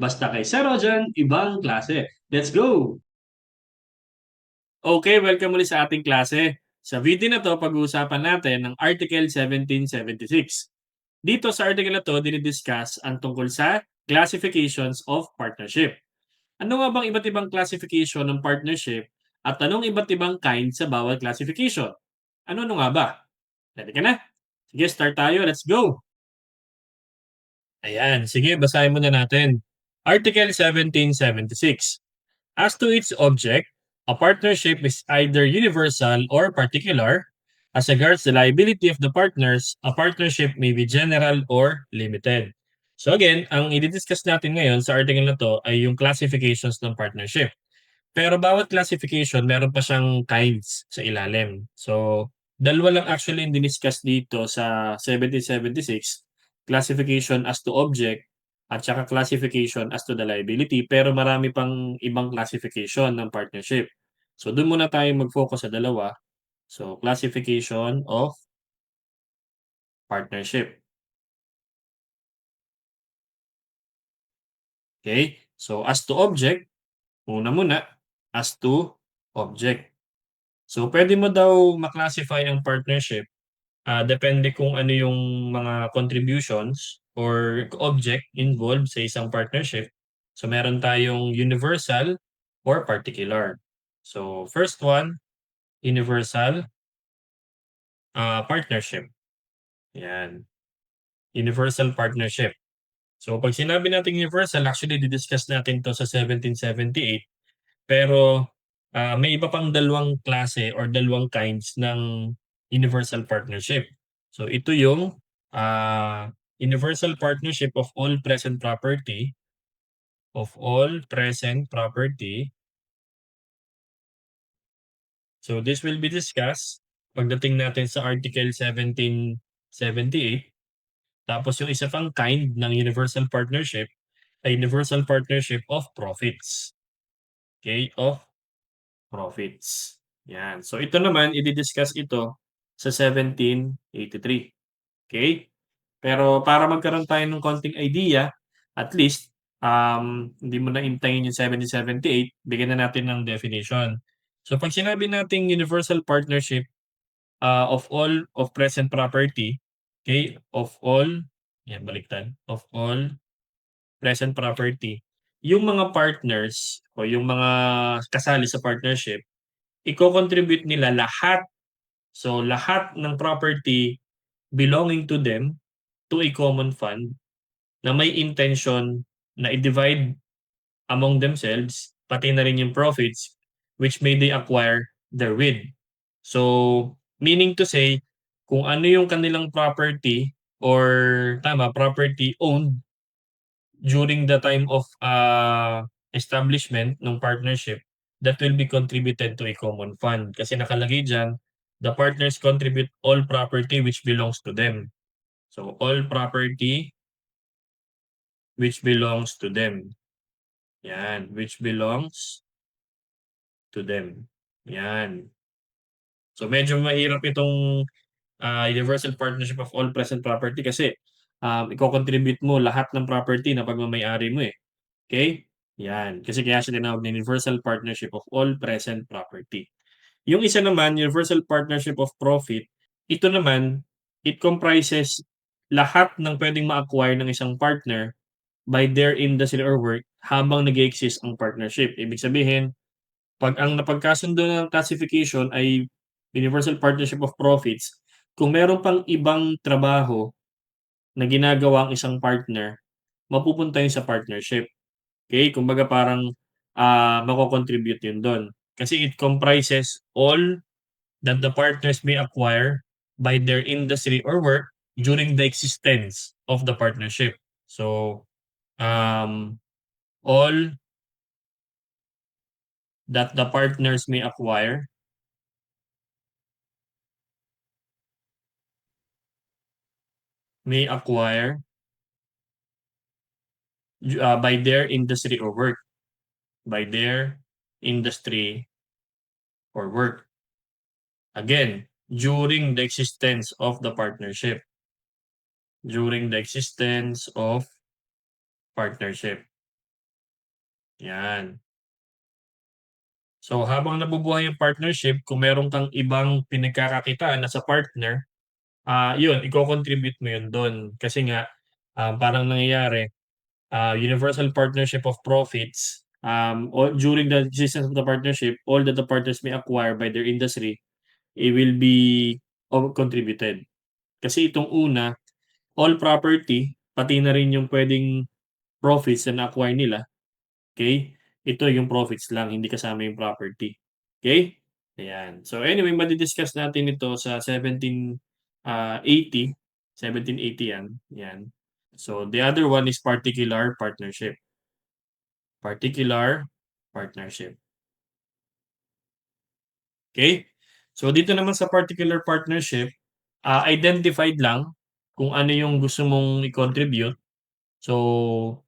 Basta kay Sir Rojan, ibang klase. Let's go! Okay, welcome muli sa ating klase. Sa video na to, pag-uusapan natin ang Article 1776. Dito sa article na to, dinidiscuss ang tungkol sa classifications of partnership. Ano nga bang iba't ibang classification ng partnership at anong iba't ibang kind sa bawat classification? Ano nga ba? Ready ka na? Sige, start tayo. Let's go! Ayan, sige, basahin muna natin. Article 1776. As to its object, a partnership is either universal or particular. As regards the liability of the partners, a partnership may be general or limited. So again, ang i-discuss natin ngayon sa article na to ay yung classifications ng partnership. Pero bawat classification, meron pa siyang kinds sa ilalim. So, dalawa lang actually yung diniscuss dito sa 1776, classification as to object at saka classification as to the liability, pero marami pang ibang classification ng partnership. So, dun muna tayo mag-focus sa dalawa. So, classification of partnership. Okay? So, as to object, una muna, as to object. So, pwede mo daw ma-classify ang partnership. Depende kung ano yung mga contributions or object involved sa isang partnership. So meron tayong universal or particular. So first one, universal partnership. Yan. Universal partnership. So pag sinabi natin universal, actually didiscuss natin to sa 1778. Pero may iba pang dalawang klase or dalawang kinds ng universal partnership. So ito yung universal partnership of all present property, So this will be discussed pagdating natin sa Article 1778. Tapos yung isa pang kind ng universal partnership ay universal partnership of profits. Okay, of profits. Yan. So ito naman, i-discuss ito sa 1783. Okay? Pero para magkaroon tayo ng konting idea, at least, hindi mo na intayin yung 1778, bigyan na natin ng definition. So pag sinabi nating universal partnership of all of present property, okay, of all, yan, baliktad, of all present property, yung mga partners o yung mga kasali sa partnership, iko-contribute nila lahat. So, lahat ng property belonging to them to a common fund na may intention na i-divide among themselves, pati na rin yung profits which may they acquire therewith. So, meaning to say, kung ano yung kanilang property or property owned during the time of establishment ng partnership, that will be contributed to a common fund. Kasi nakalagay dyan, the partners contribute all property which belongs to them. So, all property which belongs to them. Yan, which belongs to them. Yan. So, medyo mahirap itong universal partnership of all present property kasi iko-contribute mo lahat ng property na pagmamay-ari mo eh. Okay? Yan. Kasi kaya siya tinawag na universal partnership of all present property. Yung isa naman, universal partnership of profit, ito naman, it comprises lahat ng pwedeng ma-acquire ng isang partner by their industry or work habang nag-exist ang partnership. Ibig sabihin, pag ang napagkasundo ng classification ay universal partnership of profits, kung meron pang ibang trabaho na ginagawa ang isang partner, mapupunta yun sa partnership. Okay? Kumbaga parang mako-contribute yun doon. Kasi it comprises all that the partners may acquire by their industry or work during the existence of the partnership. So, all that the partners may acquire by their industry or work. By their industry or work. Again, during the existence of the partnership. During the existence of partnership. yan. So, habang nabubuhay yung partnership kung meron kang ibang pinagkakakitaan na sa partner, yun iko-contribute mo yun dun. Kasi nga, parang nangyayari, universal partnership of profits, o during the existence of the partnership, all that the partners may acquire by their industry, it will be all contributed. Kasi itong una, all property, pati na rin yung puwedeng profits na na-acquire nila, okey? Ito yung profits lang, hindi kasama yung property, okey? Ayan. So anyway, madi-discuss natin ito sa 80, 1780 yan, yan. So the other one is particular partnership. Particular partnership, okey? So dito naman sa particular partnership, identified lang kung ano yung gusto mong i-contribute. So,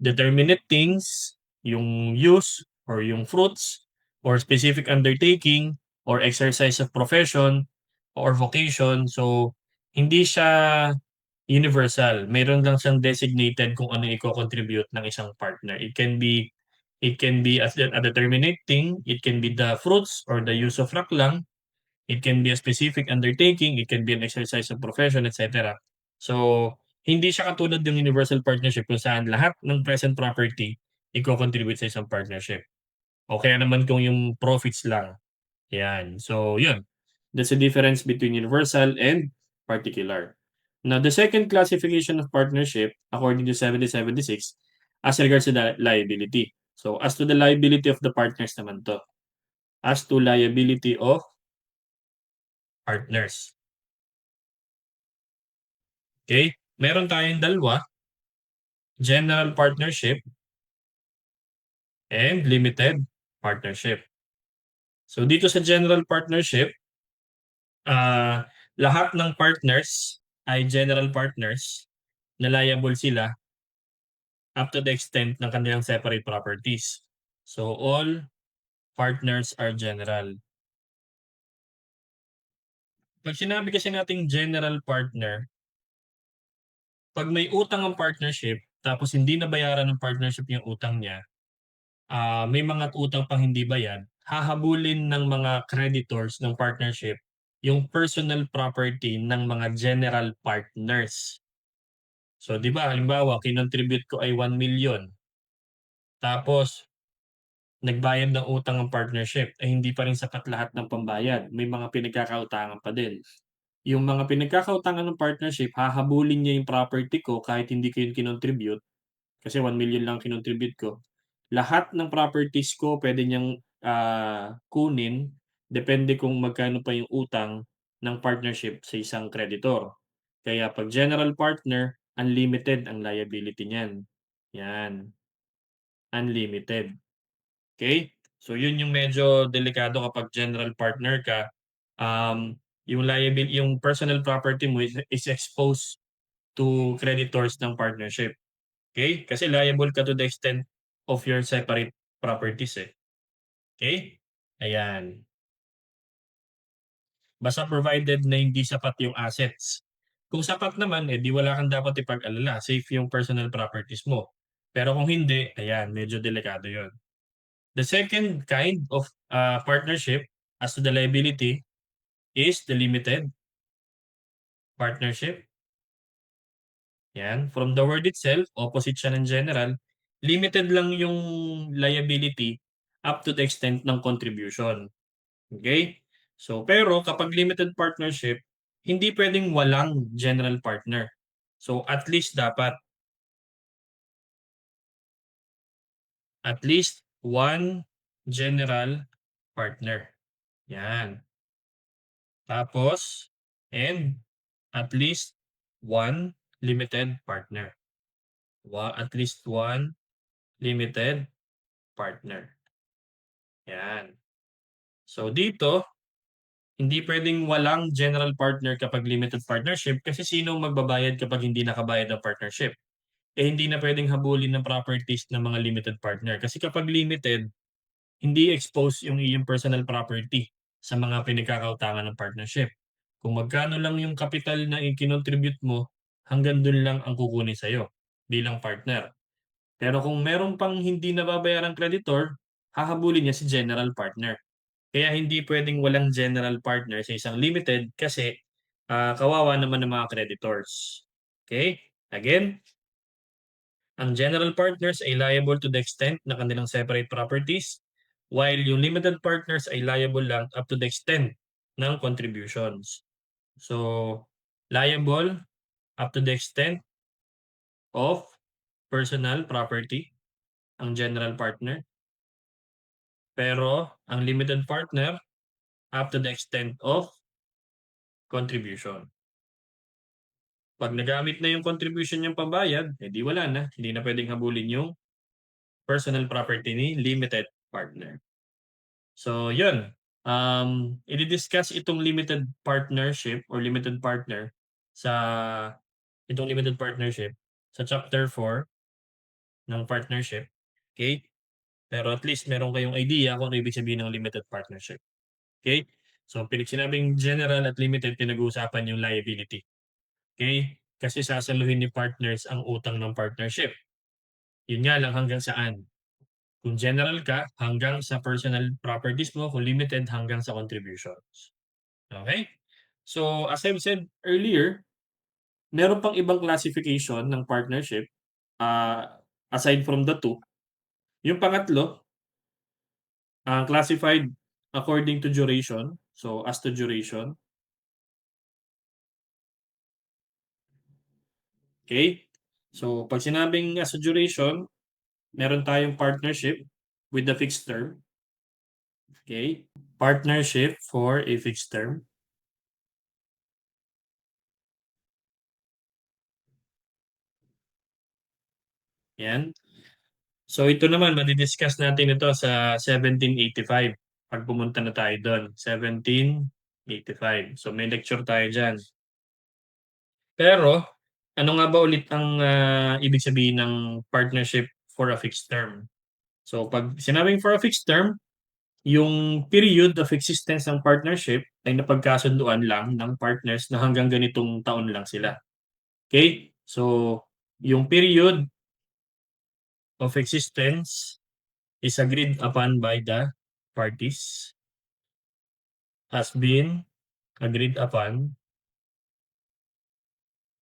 determinate things, yung use or yung fruits or specific undertaking or exercise of profession or vocation. So, hindi siya universal. Meron lang siyang designated kung ano iko-contribute ng isang partner. It can be a determinate thing, it can be the fruits or the use of rock lang, it can be a specific undertaking, it can be an exercise of profession, et cetera. So, hindi siya katulad ng universal partnership kung saan lahat ng present property iko-contribute sa isang partnership. O kaya naman kung yung profits lang, 'yan. So, 'yun. That's the difference between universal and particular. Now, the second classification of partnership, according to 7076, as regards to the liability. So, as to the liability of the partners naman 'to. As to liability of partners, okay. Meron tayong dalawa, general partnership and limited partnership. So, dito sa general partnership, lahat ng partners ay general partners na liable sila up to the extent ng kanilang separate properties. So, all partners are general. 'Pag sinabi kasi nating general partner, 'pag may utang ang partnership tapos hindi nabayaran ng partnership yung utang niya, may mga utang pang hindi bayad, hahabulin ng mga creditors ng partnership yung personal property ng mga general partners. So, 'di ba halimbawa kinontribute ko ay 1,000,000 tapos nagbayad ng utang ang partnership, eh, hindi pa rin sapat lahat ng pambayad, may mga pinagkakautangan pa din. Yung mga pinagkakautangan ng partnership, hahabulin niya yung property ko kahit hindi ko yun kinontribute, kasi 1,000,000 lang kinontribute ko. Lahat ng properties ko puwede niyang, kunin, depende kung magkano pa yung utang ng partnership sa isang kreditor. Kaya 'pag general partner, unlimited ang liability niyan, 'yan, unlimited. Okay. So yun yung medyo delikado kapag general partner ka, yung personal property mo is exposed to creditors ng partnership, okay. Kasi liable ka to the extent of your separate properties, eh, okay. Ayan, basta provided na hindi sapat yung assets. Kung sapat naman, eh, di wala kang dapat ipag-alala, safe yung personal properties mo. Pero kung hindi, ayan medyo delikado yun. The second kind of, partnership as to the liability is the limited partnership. Yan, from the word itself, opposite siya ng general, limited lang yung liability up to the extent ng contribution, okay. So, pero kapag limited partnership, hindi puwedeng walang general partner. So, at least one general partner, yan. Tapos and at least one limited partner. At least one limited partner, 'yan. So dito, hindi puwedeng walang general partner kapag limited partnership kasi sino ang magbabayad kapag hindi nakabayad ang partnership? Eh, hindi na puwedeng habulin ng properties ng mga limited partner kasi kapag limited, hindi expose yung iyong personal property sa mga pinagkakautangan ng partnership. Kung magkano lang yung capital na ikinontribute mo, hanggang dun lang ang kukunin sa'yo bilang partner. Pero kung meron pang hindi nababayarang kreditor, hahabulin niya si general partner. Kaya hindi puwedeng walang general partner sa isang limited kasi, kawawa naman ang mga creditors. Okay. Again, ang general partners ay liable to the extent na kanilang separate properties, while yung limited partners ay liable lang up to the extent ng contributions. So, liable up to the extent of personal property ang general partner, pero ang limited partner up to the extent of contribution. 'Pag nagamit na yung contribution niyang pambayad, eh, di wala na, hindi na puwedeng habulin yung personal property ni limited partner. So yun, idi-discuss itong limited partnership or limited partner sa limited partnership sa chapter 4 ng partnership, okey? Pero at least meron kayong idea kung ano ibig sabihin ng limited partnership, okey? So 'pag sinabing general at limited, pinag-uusapan yung liability, okey? Kasi sasaluhin ni partners ang utang ng partnership. Yun nga lang hanggang saan. Kung general ka, hanggang sa personal properties mo, kung limited hanggang sa contributions. Okay. So, as I've said earlier, meron pang ibang classification ng partnership, aside from the two. Yung pangatlo, classified according to duration. So, as to duration, okay. So, 'pag sinabing as to duration, meron tayong partnership with the fixed term, okay. Partnership for a fixed term, 'yan. So ito naman madi-discuss natin ito sa 1785 'pag pumunta na tayo dun, 1785. So may lecture tayo diyan. Pero ano nga ba ulit ang, ibig sabihin ng partnership for a fixed term? So 'pag sinabing for a fixed term, yung period of existence ng partnership ay napagkasunduan lang ng partners na hanggang ganitong taon lang sila, okey? So yung period of existence is agreed upon by the parties, has been agreed upon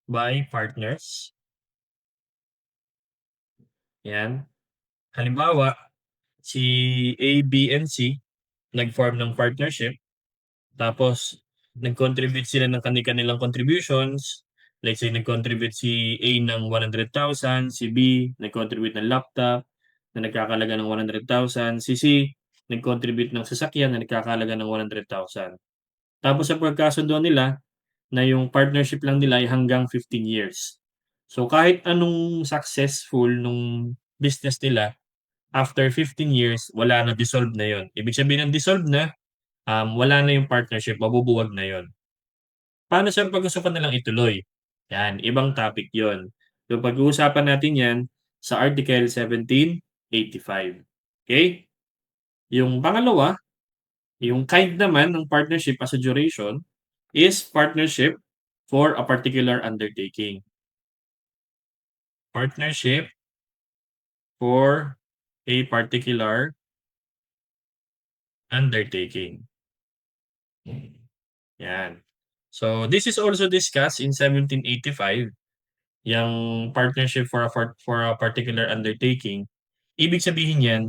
by partners, 'yan. Halimbawa, si A, B, and C nag-form ng partnership tapos nag-contribute sila ng kani-kanilang contributions. Let's say nag-contribute si A ng 100,000, si B nag-contribute ng laptop na nagkakahalaga ng 100,000, si C nag-contribute ng sasakyan na nagkakahalaga ng 100,000. Tapos sa pagkasundo nila na yung partnership lang nila ay hanggang 15 years. So, kahit anong successful nung business nila, after 15 years wala na, dissolve na yon. Ibig sabihin ng dissolve na, wala na yung partnership, mabubuwag na yon. Paano sir 'pag gusto pa nilang ituloy? Yan, ibang topic yon. So, pag-uusapan natin yan sa Article 1785, okey? Yung pangalawa, yung kind naman ng partnership as a duration is partnership for a particular undertaking. Partnership for a particular undertaking. Yan. So, this is also discussed in 1785, yang partnership for a particular undertaking. Ibig sabihin niyan,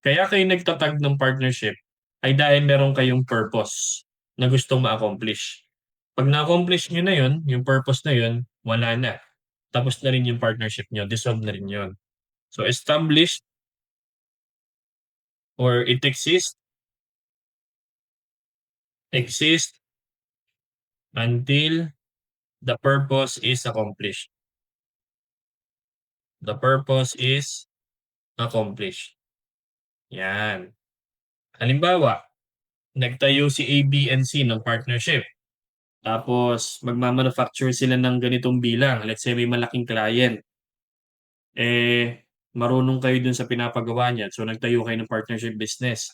kaya kayo nagtatag ng partnership ay dahil meron kayong purpose na gustong ma-accomplish. 'Pag na-accomplish niyo na yon, yung purpose na yon, wala na. Tapos na rin yung partnership niyo, dissolve na rin yon. So, established or it exists until the purpose is accomplished. The purpose is accomplished. Yan. Halimbawa, nagtayo si A, B, and C ng partnership. Tapos magma-manufacture sila ng ganitong bilang. Let's say may malaking client. Eh, marunong kayo dun sa pinapagawa niyan. So nagtayo kayo ng partnership business.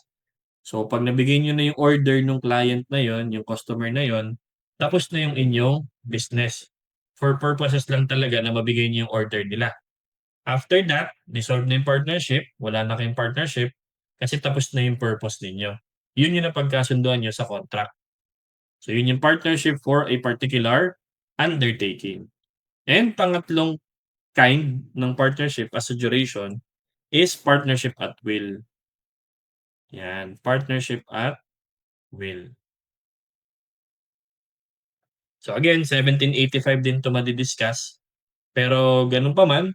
So 'pag nabigay niyo na yung order nung client na yon, yung customer na yon, tapos na yung inyong business. For purposes lang talaga na mabigay niyo yung order nila. After that, dissolve na yung partnership, wala na kayong partnership kasi tapos na yung purpose ninyo. Yun yung napagkasunduan niyo sa contract. So yun yung partnership for a particular undertaking. And pangatlong kind ng partnership as a duration is partnership at will. Yan, partnership at will. So again, 1785 din 'to madi-discuss, pero ganun pa man,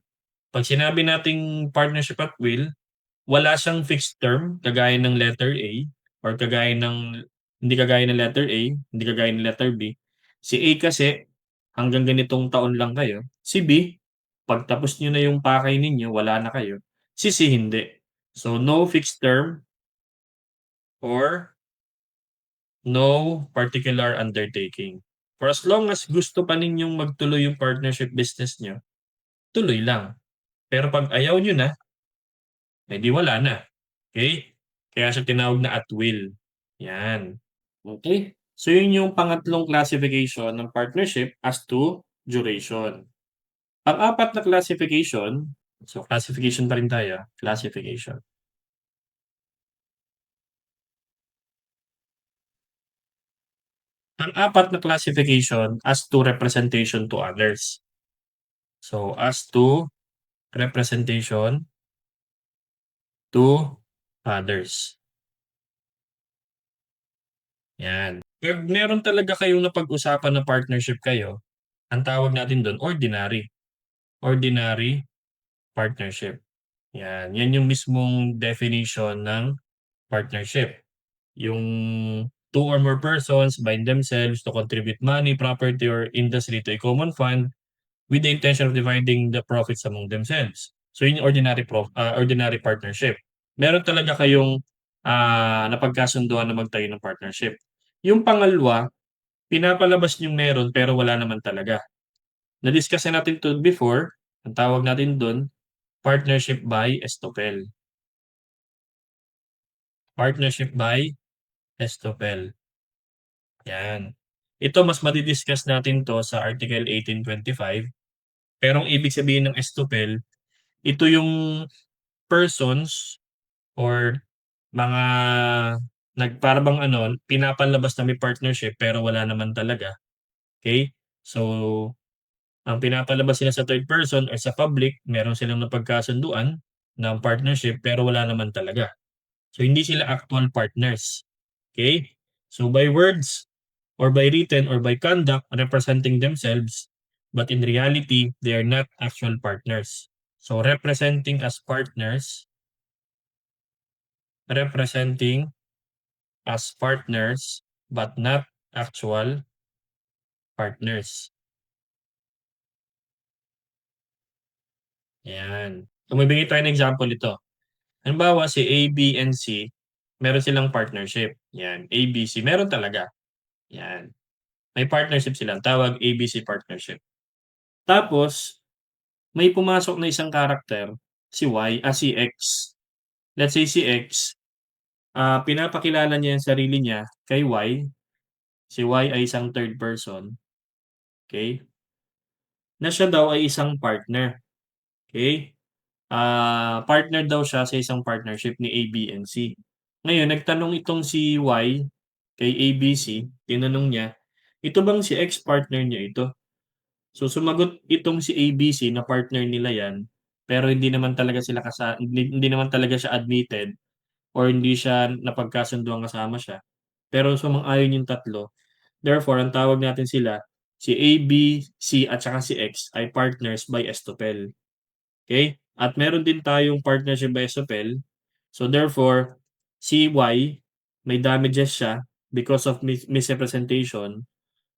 'pag sinabi nating partnership at will, wala siyang fixed term kagaya ng letter A or kagaya ng hindi kagaya ng letter A, hindi kagaya ng letter B. Si A kasi hanggang ganitong taon lang kayo, si B pagtapos niyo na yung pakay ninyo wala na kayo, si C hindi. So, no fixed term or no particular undertaking. For as long as gusto pa ninyong magtuloy yung partnership business niyo, tuloy lang. Pero 'pag ayaw niyo na, eh, di wala na, okey? Kaya siya tinawag na at will, 'yan. Okey. So yun yung pangatlong classification ng partnership as to duration. Ang apat na classification, so classification pa rin tayo, classification. Ang apat na classification as to representation to others. So as to representation to others, 'yan. 'Pag meron talaga kayong napag-usapan na partnership kayo, ang tawag natin dun ordinary, ordinary partnership. 'Yan, 'yan yung mismong definition ng partnership. Yung two or more persons bind themselves to contribute money, property, or industry to a common fund with the intention of dividing the profits among themselves. So yun yung ordinary partnership. Meron talaga kayong, napagkasunduan na magtayo ng partnership. Yung pangalawa, pinapalabas niyong meron pero wala naman talaga. Na-discuss na natin 'to before, ang tawag natin dun, partnership by estoppel. Partnership by estoppel, 'yan. Ito mas madi-discuss natin 'to sa Article 1825, pero ang ibig sabihin ng estoppel, ito yung persons or mga para bang ano, pinapalabas na may partnership pero wala naman talaga, okey? So, ang pinapalabas nila sa third person or sa public, meron silang napagkasunduan ng partnership pero wala naman talaga. So, hindi sila actual partners, okey? So, by words or by written or by conduct representing themselves, but in reality, they are not actual partners. So, representing as partners but not actual partners. Yan. So, magbigay tayo ng example nito. Halimbawa, si A, B, and C, meron silang partnership. Yan, A, B, C, meron talaga. Yan. May partnership sila. Tawag ABC partnership. Tapos, may pumasok na isang character, si X. Let's say si X, pinapakilala niya yung sarili niya kay Y. Si Y ay isang third person, okay? Na siya daw ay isang partner, okay? Partner daw siya sa isang partnership ni A, B, and C. Ngayon nagtanong itong si Y kay ABC, tinanong niya, "Ito bang si X partner niyo ito?" So sumagot itong si ABC na partner nila 'yan, pero hindi naman talaga siya admitted or hindi siya napagkasunduang kasama siya. Pero sumang-ayon yung tatlo, therefore ang tawag natin sila, si A, B, C at saka si X ay partners by estoppel. Okay? At meron din tayong partnership by estoppel. So therefore, si Y may damages siya because of misrepresentation.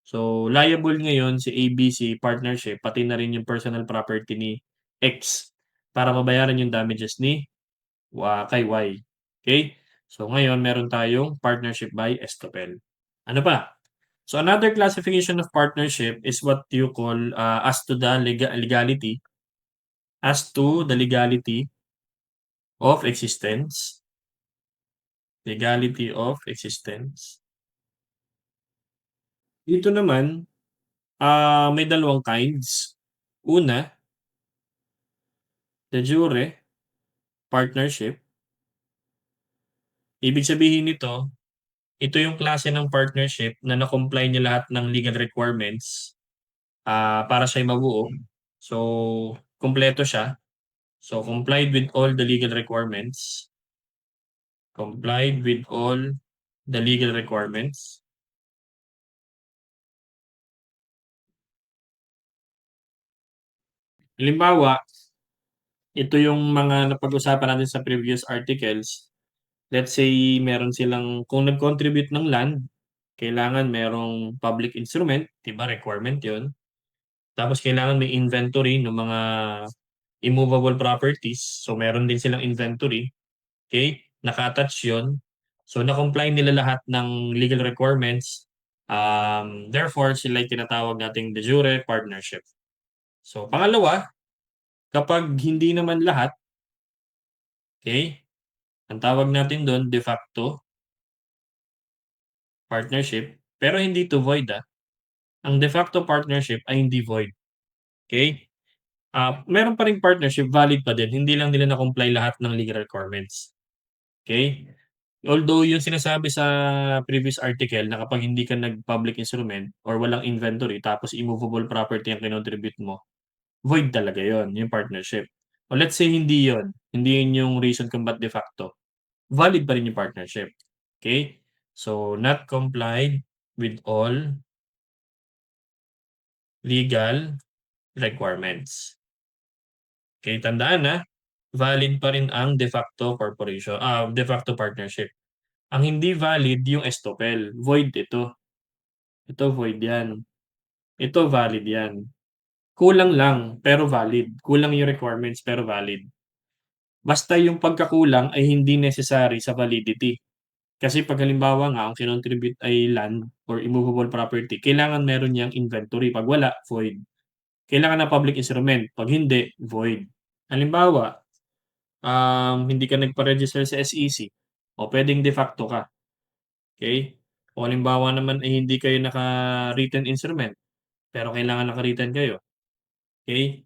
So liable ngayon si ABC partnership pati na rin yung personal property ni X para mabayaran yung damages ni kay Y. Okay? So ngayon meron tayong partnership by estoppel. Ano pa? So another classification of partnership is what you call, as to the legality of existence. Legality of existence. Dito naman, may dalawang kinds. Una, de jure partnership. Ibig sabihin nito, ito yung klase ng partnership na na-comply niya lahat ng legal requirements, para siya'y mabuo. So, kumpleto siya. So, complied with all the legal requirements. Complied with all the legal requirements. Halimbawa, ito yung mga napag-usapan natin sa previous articles. Let's say meron silang kung nag-contribute ng land, kailangan merong public instrument, 'di ba requirement 'yun. Tapos kailangan may inventory ng mga immovable properties, so meron din silang inventory, okey, naka-attach 'yun. So na-comply nila lahat ng legal requirements, therefore sila'y tinatawag nating de jure partnership. So pangalawa, kapag hindi naman lahat, okey, ang tawag natin dun de facto partnership, pero hindi 'to void, Ang de facto partnership ay hindi void, okey? Meron pa ring partnership, valid pa din, hindi lang nila na-comply lahat ng legal requirements, okey? Although yung sinasabi sa previous article na kapag hindi ka nag-public instrument or walang inventory tapos immovable property ang kinontribute mo, void talaga yon yung partnership. O let's say hindi yun, hindi yun yung reason kung ba't de facto, valid pa rin yung partnership, okey? So, not complied with all legal requirements. Okey, tandaan, valid pa rin ang de facto de facto partnership. Ang hindi valid yung estoppel, void ito. Ito void 'yan, ito valid 'yan. Kulang lang pero valid, kulang yung requirements pero valid. Basta yung pagkakulang ay hindi necessary sa validity. Kasi 'pag halimbawa nga ang kinontribute ay land or immovable property, kailangan meron niyang inventory, 'pag wala, void. Kailangan ng public instrument, 'pag hindi, void. Halimbawa, hindi ka nagpa-register sa SEC, o puwedeng de facto ka, okey? O halimbawa naman ay hindi kayo naka-written instrument, pero kailangan naka-written kayo, okey?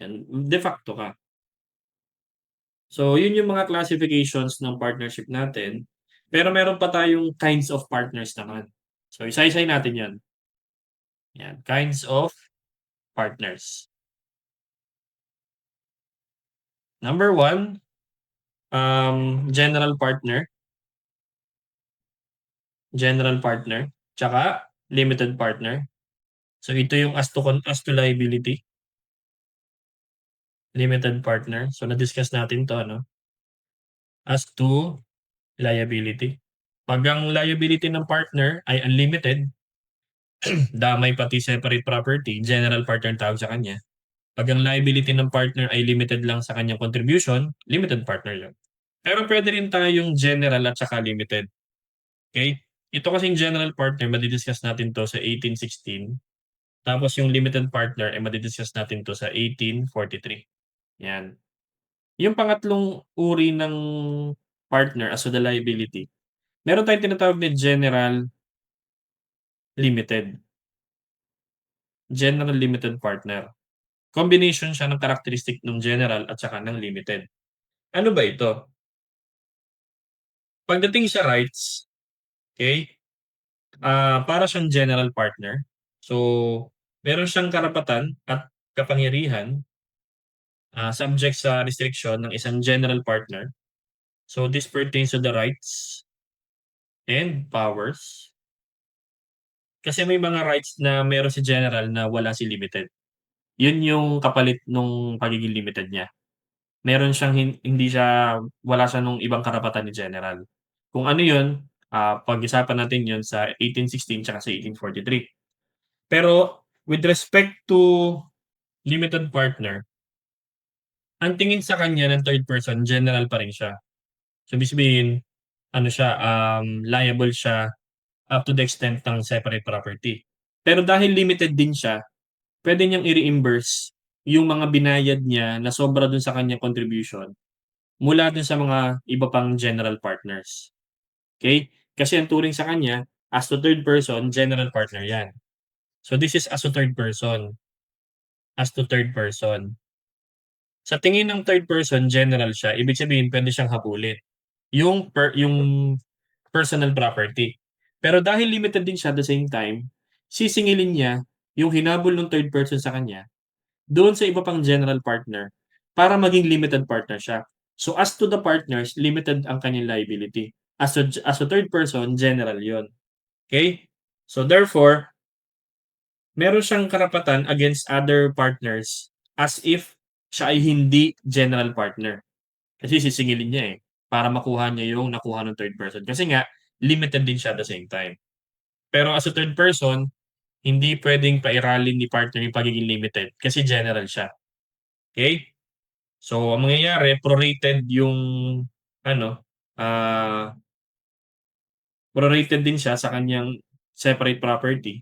'Yan, de facto ka. So, 'yun yung mga classifications ng partnership natin, pero meron pa tayong kinds of partners naman. So, isa-isahin natin 'yan. 'Yan, kinds of partners. Number one, general partner, tsaka limited partner. So, ito yung as to liability, limited partner. So, na-discuss natin 'to ano, as to liability. 'Pag ang liability ng partner ay unlimited, damay pati separate property, general partner ang tawag sa kanya. 'Pag ang liability ng partner ay limited lang sa kanyang contribution, limited partner 'yun. Pero puwede rin tayong general at saka limited, okey? Ito kasing general partner madi-discuss natin 'to sa 1816, tapos yung limited partner ay madi-discuss natin 'to sa 1843, 'yan. Yung pangatlong uri ng partner as to the liability, meron tayong tinatawag na limited, general limited partner. Combination siya ng characteristic nung general at saka ng limited. Ano ba ito? Pagdating sa rights, okey, para siyang general partner. So, meron siyang karapatan at kapangyarihan, subject sa restriction ng isang general partner. So, this pertains to the rights and powers. Kasi may mga rights na meron si general na wala si limited. Yun yung kapalit nung pagiging limited niya. Meron siyang hindi siya wala siya nung ibang karapatan ni general. Kung ano yun, pag-usapan natin yun sa 1816 tsaka sa 1843. Pero with respect to limited partner, ang tingin sa kanya ng third person general pa rin siya. So ibig sabihin ano siya, liable siya up to the extent ng separate property. Pero dahil limited din siya, puwede niyang i-reimburse yung mga binayad niya na sobra dun sa kanyang contribution mula dun sa mga iba pang general partners, okey? Kasi ang turing sa kanya as to third person, general partner 'yan. So this is as to third person, as to third person. Sa tingin ng third person general siya, ibig sabihin puwede siyang habulin, yung personal property. Pero dahil limited din siya at the same time, sisingilin niya yung hinabol nung third person sa kanya doon sa iba pang general partner para maging limited partner siya. So as to the partners, limited ang kanyang liability. As a third person, general yon. Okay? So therefore, meron siyang karapatan against other partners as if siya ay hindi general partner. Kasi sisingilin niya, eh, para makuha niya yung nakuha ng third person. Kasi nga, limited din siya at the same time. Pero as a third person, hindi puwedeng pairalin ni partner yung pagiging limited kasi general siya, okey? So, ang mangyayari prorated yung ano, ah, prorated din siya sa kaniyang separate property,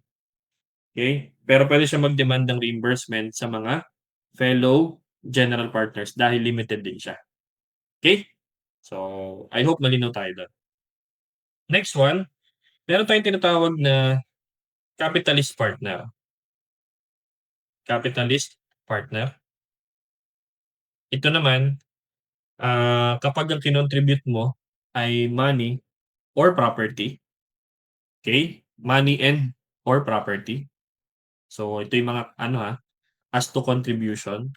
okey? Pero puwede siyang mag-demand ng reimbursement sa mga fellow general partners dahil limited din siya, okey? So, I hope malinaw tayo dun. Next one, meron tayong tinatawag na capitalist partner. Capitalist partner. Ito naman, kapag ang kinontribute mo ay money or property, okay? Money and or property. So, ito yung mga ano, as to contribution.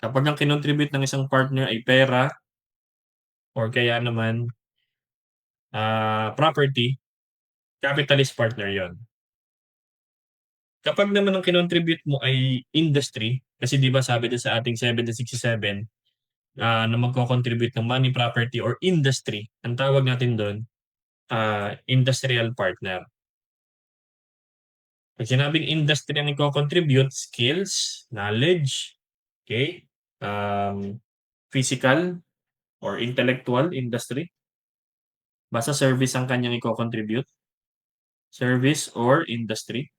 Kapag ang kinontribute ng isang partner ay pera or kaya naman, property, capitalist partner yon. Kapag naman ang kinontribute mo ay industry, kasi 'di ba sabi dun sa ating 1767, na magko-contribute ng money, property or industry, ang tawag natin dun, industrial partner. 'Pag sinabing industry ang iko-contribute, skills, knowledge, okay, physical or intellectual industry, basta service ang kanyang iko-contribute, service or industry,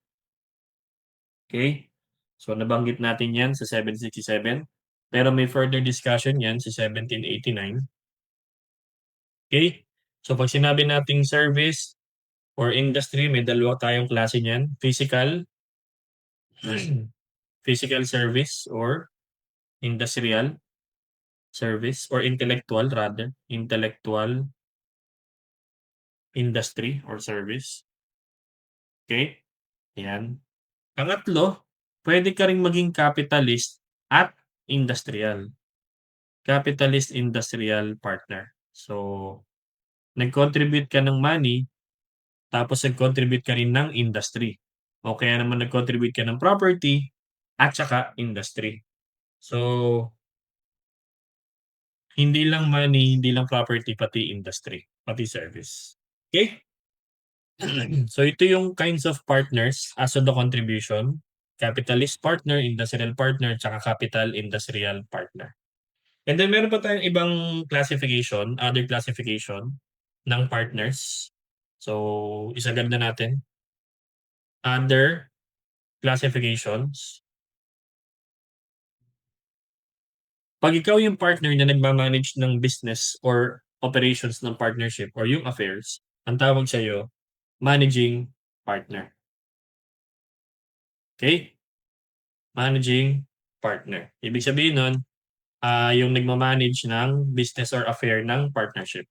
okay. So, nabanggit natin 'yan sa 767, pero may further discussion 'yan sa 1789, okay. So, 'pag sinabi nating service or industry, may dalawa tayong klase niyan, physical, physical service or industrial service or intellectual rather, intellectual industry or service, okay? Ayan. Pangatlo, puwede ka ring maging capitalist at industrial, capitalist industrial partner. So, nag-contribute ka ng money, tapos nag-contribute ka rin ng industry o kaya naman nag-contribute ka ng property at saka industry. So, hindi lang money, hindi lang property, pati industry, pati service, okay. So ito yung kinds of partners as to the contribution, capitalist partner, industrial partner, tsaka capital industrial partner. And then meron pa tayong ibang classification, other classification ng partners. So isagad na natin. Other classifications. 'Pag ikaw yung partner na nagma-manage ng business or operations ng partnership or yung affairs, ang tawag sa'yo, managing partner, okey? Managing partner. Ibig sabihin nun, yung nagma-manage ng business or affair ng partnership.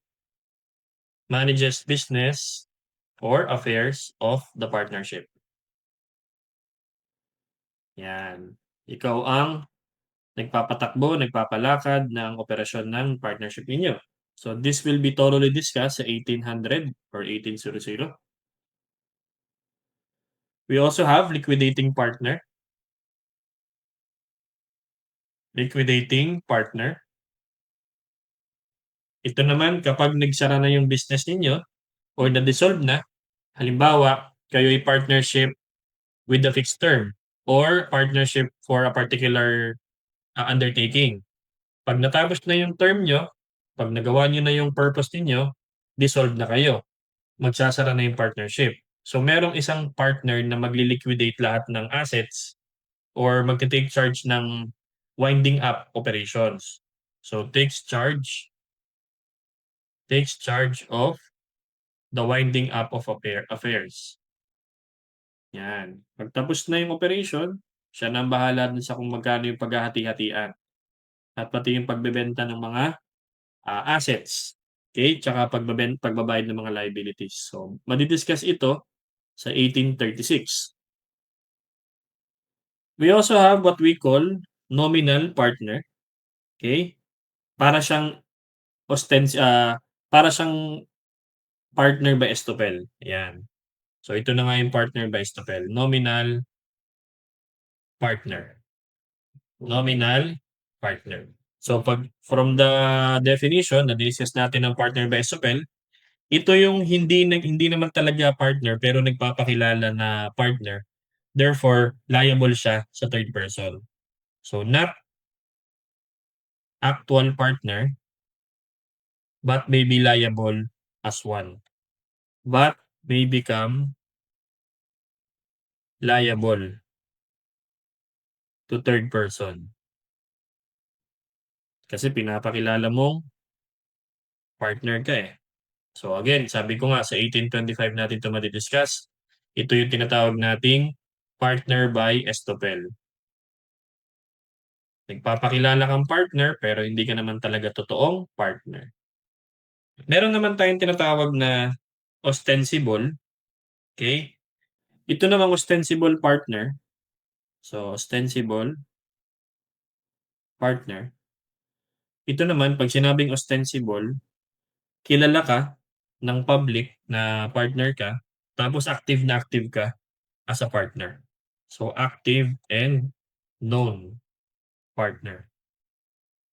Manages business or affairs of the partnership. Yan. Ikaw ang nagpapatakbo, nagpapalakad ng operasyon ng partnership ninyo. So this will be thoroughly discussed sa 1800 or 1800. We also have liquidating partner. Liquidating partner. Ito naman kapag nagsara na yung business ninyo or na-dissolve na, halimbawa, kayo'y partnership with a fixed term or partnership for a particular, undertaking. 'Pag natapos na yung term niyo, 'pag nagawa niyo na yung purpose ninyo, dissolve na kayo, magsasara na yung partnership. So merong isang partner na magle-liquidate lahat ng assets or magte-take charge ng winding up operations. So takes charge of the winding up of affairs. 'Yan. 'Pag tapos na yung operation, Siya na ang bahala dun sa kung magkano yung paghahati-hatian at pati yung pagbebenta ng mga, assets, okey, tsaka pagbabayad ng mga liabilities. So, madi-discuss ito sa 1836. We also have what we call nominal partner, okey? Para siyang para siyang partner by estoppel, ayan. So, ito na nga yung partner by estoppel, nominal partner, nominal partner. So, 'pag from the definition na-discuss natin ng partner by estoppel, ito yung hindi naman talaga partner pero nagpapakilala na partner, therefore liable siya sa third person. So, not actual partner, but may be liable as one, but may become liable to third person. Kasi pinapakilala mong partner ka, eh. So again, sabi ko nga sa 1825 natin 'to madi-discuss. Ito yung tinatawag nating partner by estoppel. Nagpapakilala kang partner pero hindi ka naman talaga totoong partner. Meron naman tayong tinatawag na ostensible, okey? Ito namang ostensible partner, so ostensible partner, ito naman 'pag sinabing ostensible, kilala ka ng public na partner ka, tapos active ka as a partner. So, active and known partner.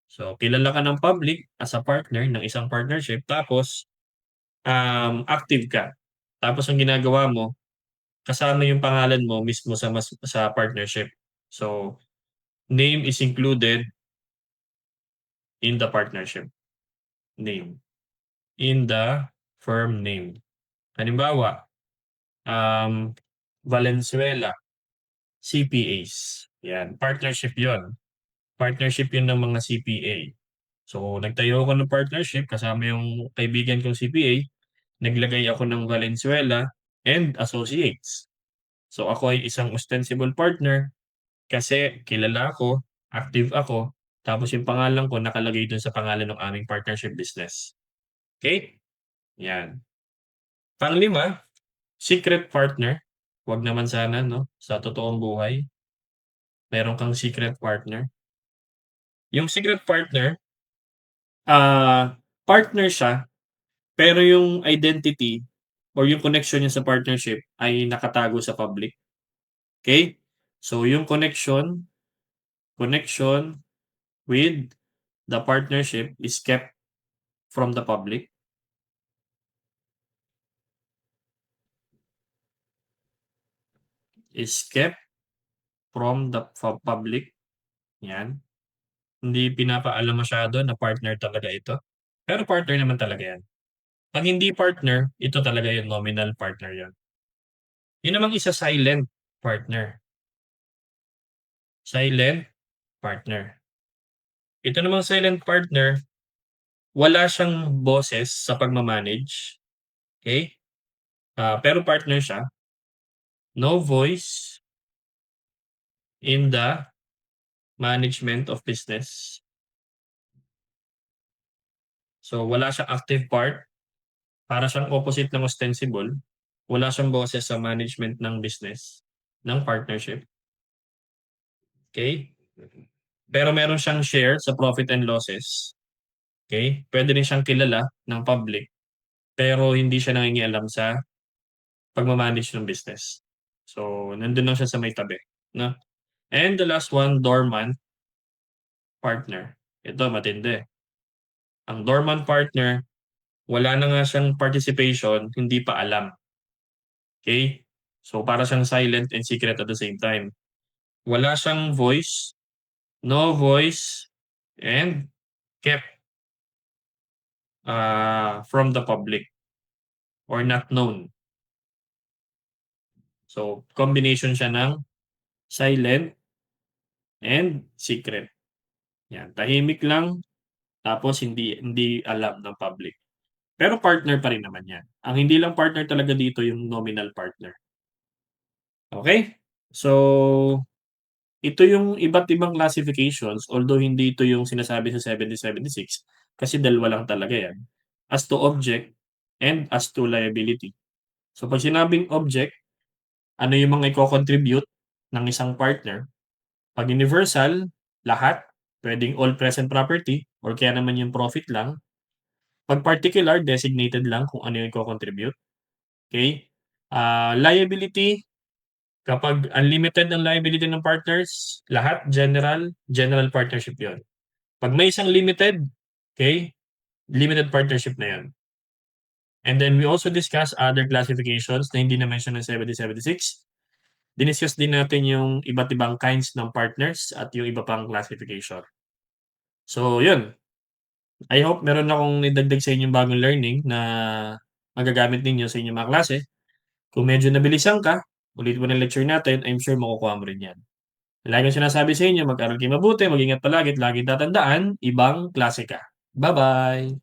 So, kilala ka ng public as a partner ng isang partnership tapos, active ka. Tapos ang ginagawa mo, kasama yung pangalan mo mismo sa partnership. So, name is included in the partnership name, in the firm name. Halimbawa, um, Valenzuela CPAs, 'yan, partnership 'yon. Partnership 'yun ng mga CPA. So, nagtayo ako ng partnership kasama yung kaibigan kong CPA, naglagay ako ng Valenzuela and Associates. So, ako ay isang ostensible partner kasi kilala ako, active ako, tapos yung pangalan ko nakalagay dun sa pangalan ng aming partnership business. Okay? 'Yan. Panglima, secret partner. 'Wag naman sana 'no, sa totoong buhay meron kang secret partner. Yung secret partner, partner siya pero yung identity or yung connection niya sa partnership ay nakatago sa public, okey? So yung connection with the partnership is kept from the public, is kept from the public, 'yan. Hindi pinapaalam masyado na partner talaga ito, pero partner naman talaga 'yan. 'Pag hindi partner, ito talaga yung nominal partner 'yon. Yun namang isa silent partner, silent partner. Ito namang silent partner, wala siyang boses sa pagma-manage, okey? Pero partner siya, no voice in the management of business. So, wala siyang active part, para siyang opposite ng ostensible, wala siyang boses sa management ng business, ng partnership, okey? Pero meron siyang share sa profit and losses, okey? Puwede rin siyang kilala ng public, pero hindi siya nangingialam sa pagma-manage ng business. So, nandun lang siya sa may tabi, 'no? And the last one, dormant partner. Ito matindi. Ang dormant partner, wala na nga siyang participation, hindi pa alam, okey? So, para siyang silent and secret at the same time. Wala siyang voice, no voice, and kept, from the public or not known. So, combination siya ng silent and secret. 'Yan, tahimik lang tapos hindi hindi alam ng public. Pero partner pa rin naman 'yan. Ang hindi lang partner talaga dito yung nominal partner. Okey? So, ito yung iba't ibang classifications although hindi ito yung sinasabi sa 7076 kasi dalawa lang talaga yan, as to object and as to liability. So 'pag sinabing object, ano yung mga iko-contribute ng isang partner. 'Pag universal, lahat, puwedeng all present property or kaya naman yung profit lang. 'Pag particular, designated lang kung ano yung iko-contribute, okey? Liability, kapag unlimited ang liability ng partners, lahat general, general partnership yun. 'Pag may isang limited, okey, limited partnership na yun. And then we also discuss other classifications na hindi na-mention ng 7076. Diniscuss din natin yung iba't ibang kinds ng partners at yung iba pang classification. So yun, I hope meron akong naidagdag sa inyong bagong learning na magagamit ninyo sa inyong mga klase. Kung medyo nabilisan ka, ulitin mo na lecture natin, I'm sure makukuha mo rin 'yan. Lagi kong sinasabi sa inyo mag-aral kayo mabuti, mag-ingat palagi at laging tatandaan, ibang klase ka. Ba-bye.